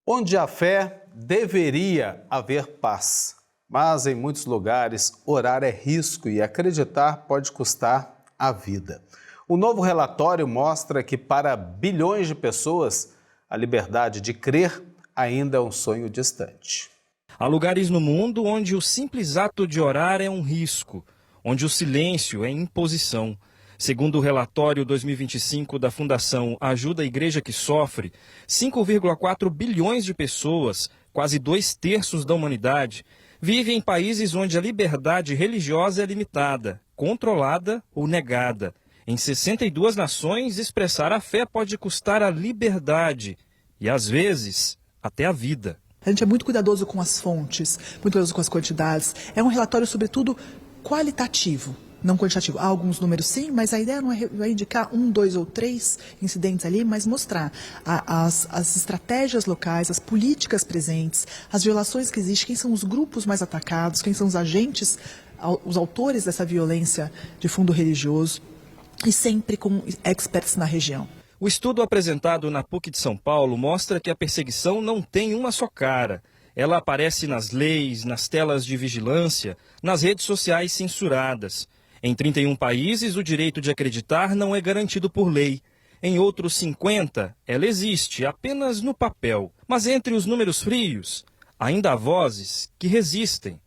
Onde há fé, deveria haver paz. Mas em muitos lugares, orar é risco e acreditar pode custar a vida. O novo relatório mostra que para bilhões de pessoas, a liberdade de crer ainda é um sonho distante. Há lugares no mundo onde o simples ato de orar é um risco, onde o silêncio é imposição. Segundo o relatório 2025 da Fundação Ajuda a Igreja que Sofre, 5,4 bilhões de pessoas, quase 2/3 da humanidade, vivem em países onde a liberdade religiosa é limitada, controlada ou negada. Em 62 nações, expressar a fé pode custar a liberdade e, às vezes, até a vida. A gente é muito cuidadoso com as fontes, muito cuidadoso com as quantidades. É um relatório, sobretudo, qualitativo, não quantitativo. Há alguns números sim, mas a ideia não é indicar 1, 2 ou 3 incidentes ali, mas mostrar as estratégias locais, as políticas presentes, as violações que existem, quem são os grupos mais atacados, quem são os agentes, os autores dessa violência de fundo religioso, e sempre com experts na região. O estudo apresentado na PUC de São Paulo mostra que a perseguição não tem uma só cara. Ela aparece nas leis, nas telas de vigilância, nas redes sociais censuradas. Em 31 países, o direito de acreditar não é garantido por lei. Em outros 50, ela existe, apenas no papel. Mas entre os números frios, ainda há vozes que resistem.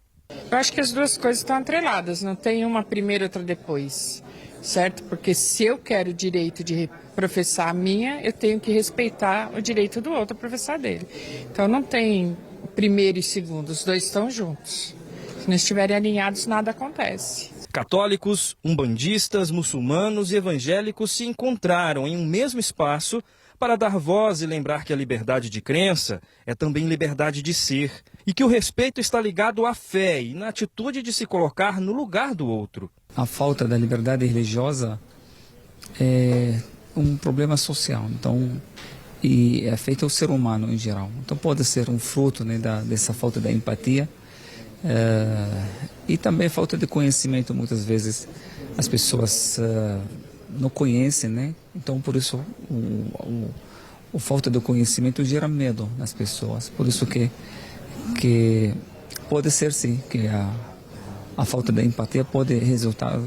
Eu acho que as duas coisas estão atreladas, não tem uma primeiro e outra depois, certo? Porque se eu quero o direito de professar a minha, eu tenho que respeitar o direito do outro a professar dele. Então não tem primeiro e segundo, os dois estão juntos. Se não estiverem alinhados, nada acontece. Católicos, umbandistas, muçulmanos e evangélicos se encontraram em um mesmo espaço para dar voz e lembrar que a liberdade de crença é também liberdade de ser e que o respeito está ligado à fé e na atitude de se colocar no lugar do outro. A falta da liberdade religiosa é um problema social, então, e é feito ao ser humano em geral. Então pode ser um fruto, né, dessa falta da empatia e também falta de conhecimento. Muitas vezes as pessoas não conhecem, né? Então por isso a falta de conhecimento gera medo nas pessoas. Por isso que pode ser sim que a falta da empatia pode resultar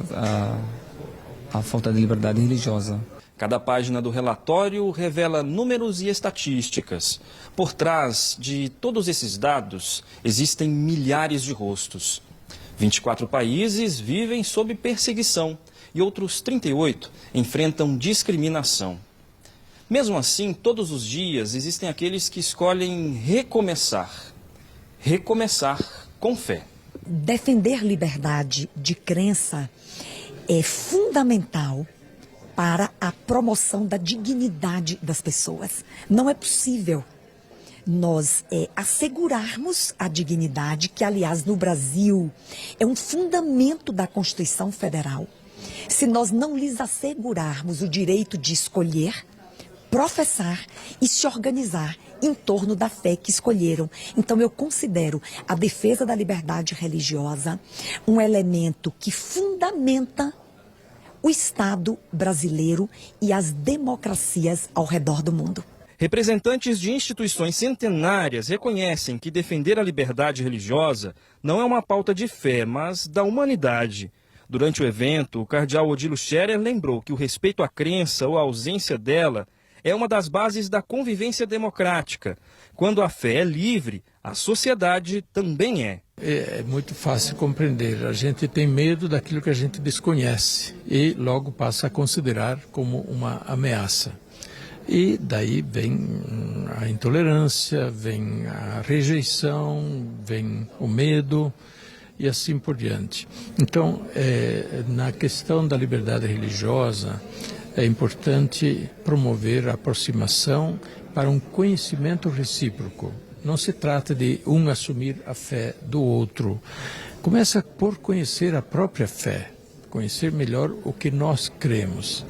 a falta de liberdade religiosa. Cada página do relatório revela números e estatísticas. Por trás de todos esses dados, existem milhares de rostos. 24 países vivem sob perseguição e outros 38 enfrentam discriminação. Mesmo assim, todos os dias existem aqueles que escolhem recomeçar. Recomeçar com fé. Defender liberdade de crença é fundamental para a promoção da dignidade das pessoas. Não é possível nós assegurarmos a dignidade, que, aliás, no Brasil é um fundamento da Constituição Federal. Se nós não lhes assegurarmos o direito de escolher, professar e se organizar em torno da fé que escolheram. Então eu considero a defesa da liberdade religiosa um elemento que fundamenta o Estado brasileiro e as democracias ao redor do mundo. Representantes de instituições centenárias reconhecem que defender a liberdade religiosa não é uma pauta de fé, mas da humanidade. Durante o evento, o cardeal Odilo Scherer lembrou que o respeito à crença ou a ausência dela é uma das bases da convivência democrática. Quando a fé é livre, a sociedade também é. É muito fácil compreender. A gente tem medo daquilo que a gente desconhece e logo passa a considerar como uma ameaça. E daí vem a intolerância, vem a rejeição, vem o medo e assim por diante. Então, na questão da liberdade religiosa, é importante promover a aproximação para um conhecimento recíproco. Não se trata de um assumir a fé do outro. Começa por conhecer a própria fé, conhecer melhor o que nós cremos.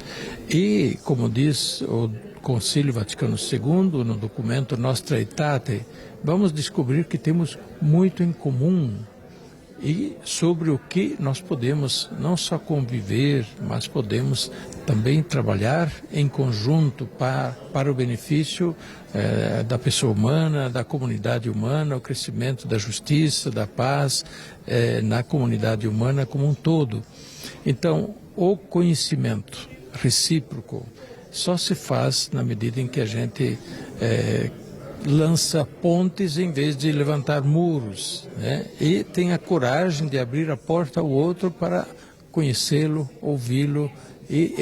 E, como diz o Concílio Vaticano II, no documento Nostra Aetate, vamos descobrir que temos muito em comum e sobre o que nós podemos não só conviver, mas podemos também trabalhar em conjunto para o benefício da pessoa humana, da comunidade humana, o crescimento da justiça, da paz na comunidade humana como um todo. Então, o conhecimento recíproco só se faz na medida em que a gente lança pontes em vez de levantar muros, né? E tem a coragem de abrir a porta ao outro para conhecê-lo, ouvi-lo e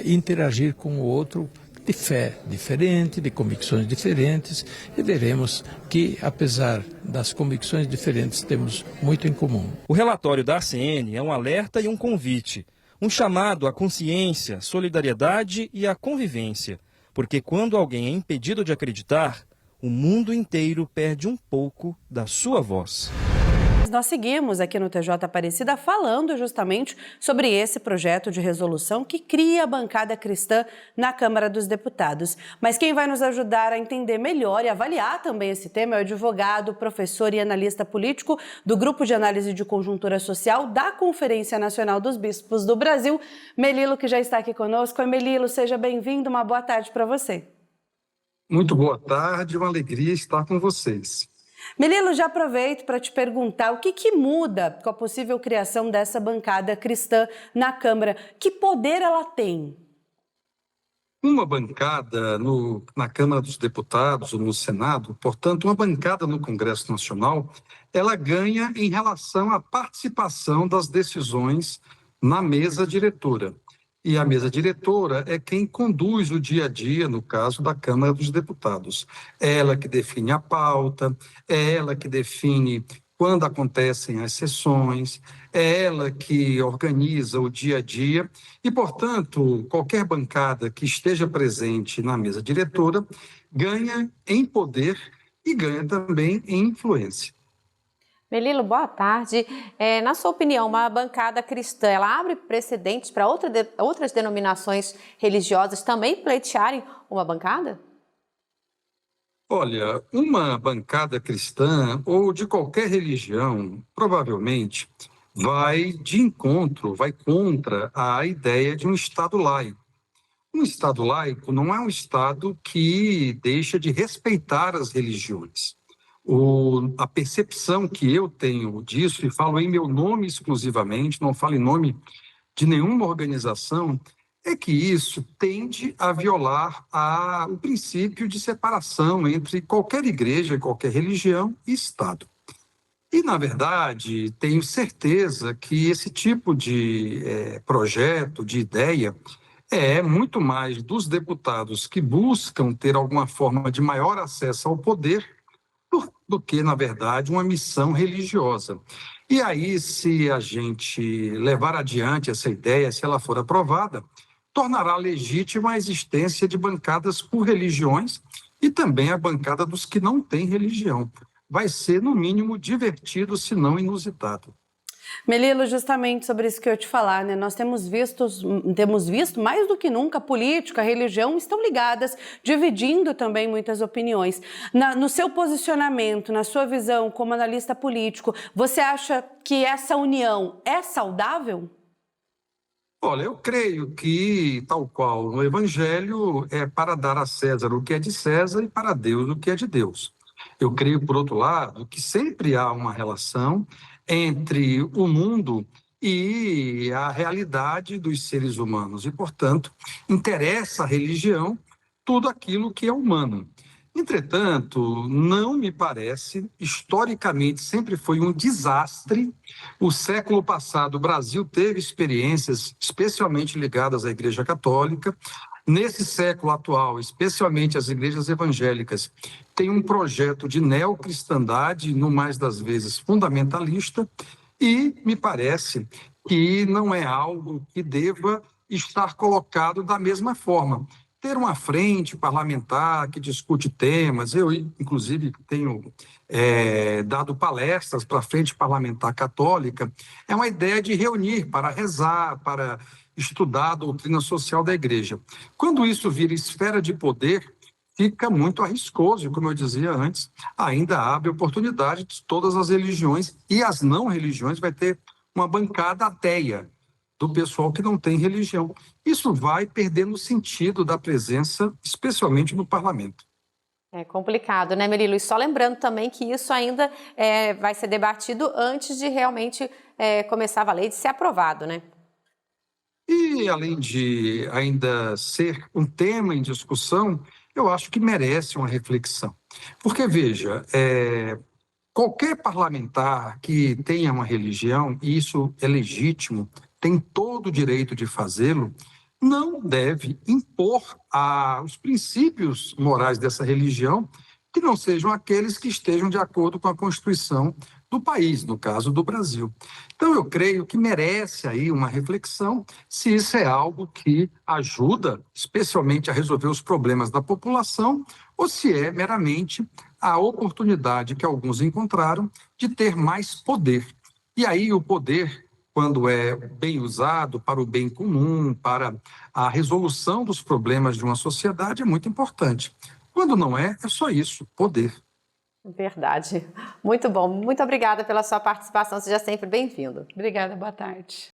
interagir com o outro de fé diferente, de convicções diferentes, e veremos que, apesar das convicções diferentes, temos muito em comum. O relatório da ACN é um alerta e um convite, um chamado à consciência, solidariedade e à convivência. Porque quando alguém é impedido de acreditar, o mundo inteiro perde um pouco da sua voz. Nós seguimos aqui no TJ Aparecida falando justamente sobre esse projeto de resolução que cria a bancada cristã na Câmara dos Deputados. Mas quem vai nos ajudar a entender melhor e avaliar também esse tema é o advogado, professor e analista político do Grupo de Análise de Conjuntura Social da Conferência Nacional dos Bispos do Brasil, Melilo, que já está aqui conosco. Oi, Melilo, seja bem-vindo, uma boa tarde para você. Muito boa tarde, uma alegria estar com vocês. Melilo, já aproveito para te perguntar o que muda com a possível criação dessa bancada cristã na Câmara? Que poder ela tem? Uma bancada na Câmara dos Deputados ou no Senado, portanto, uma bancada no Congresso Nacional, ela ganha em relação à participação das decisões na mesa diretora. E a mesa diretora é quem conduz o dia a dia, no caso da Câmara dos Deputados. É ela que define a pauta, é ela que define quando acontecem as sessões, é ela que organiza o dia a dia e, portanto, qualquer bancada que esteja presente na mesa diretora ganha em poder e ganha também em influência. Melilo, boa tarde. Na sua opinião, uma bancada cristã, ela abre precedentes para outras denominações religiosas também pleitearem uma bancada? Olha, uma bancada cristã ou de qualquer religião, provavelmente, vai contra a ideia de um Estado laico. Um Estado laico não é um Estado que deixa de respeitar as religiões. A percepção que eu tenho disso, e falo em meu nome exclusivamente, não falo em nome de nenhuma organização, é que isso tende a violar o princípio de separação entre qualquer igreja, qualquer religião e Estado. E, na verdade, tenho certeza que esse tipo de projeto, de ideia, é muito mais dos deputados que buscam ter alguma forma de maior acesso ao poder do que, na verdade, uma missão religiosa. E aí, se a gente levar adiante essa ideia, se ela for aprovada, tornará legítima a existência de bancadas por religiões e também a bancada dos que não têm religião. Vai ser, no mínimo, divertido, se não inusitado. Melilo, justamente sobre isso que eu ia te falar, né? Nós temos visto mais do que nunca, a política, a religião estão ligadas, dividindo também muitas opiniões. No seu posicionamento, na sua visão como analista político, você acha que essa união é saudável? Olha, eu creio que, tal qual no Evangelho, é para dar a César o que é de César e para Deus o que é de Deus. Eu creio, por outro lado, que sempre há uma relação entre o mundo e a realidade dos seres humanos. E, portanto, interessa à religião tudo aquilo que é humano. Entretanto, não me parece, historicamente sempre foi um desastre. O século passado, o Brasil teve experiências especialmente ligadas à Igreja Católica. Nesse século atual, especialmente as igrejas evangélicas, tem um projeto de neocristandade, no mais das vezes fundamentalista, e me parece que não é algo que deva estar colocado da mesma forma. Ter uma frente parlamentar que discute temas, eu, inclusive, tenho dado palestras para a Frente Parlamentar Católica, é uma ideia de reunir para rezar, para estudar a doutrina social da Igreja. Quando isso vira esfera de poder, fica muito arriscoso, e como eu dizia antes, ainda abre oportunidade de todas as religiões e as não religiões vai ter uma bancada ateia do pessoal que não tem religião. Isso vai perdendo o sentido da presença, especialmente no parlamento. É complicado, né, Melilo? E só lembrando também que isso ainda vai ser debatido antes de realmente começar a valer e de ser aprovado, né? E, além de ainda ser um tema em discussão, eu acho que merece uma reflexão. Porque, veja, qualquer parlamentar que tenha uma religião, e isso é legítimo, tem todo o direito de fazê-lo, não deve impor os princípios morais dessa religião que não sejam aqueles que estejam de acordo com a Constituição do país, no caso do Brasil. Então, eu creio que merece aí uma reflexão se isso é algo que ajuda, especialmente a resolver os problemas da população, ou se é meramente a oportunidade que alguns encontraram de ter mais poder. E aí o poder, quando é bem usado para o bem comum, para a resolução dos problemas de uma sociedade, é muito importante. Quando não é só isso, poder. Verdade. Muito bom. Muito obrigada pela sua participação. Seja sempre bem-vindo. Obrigada, boa tarde.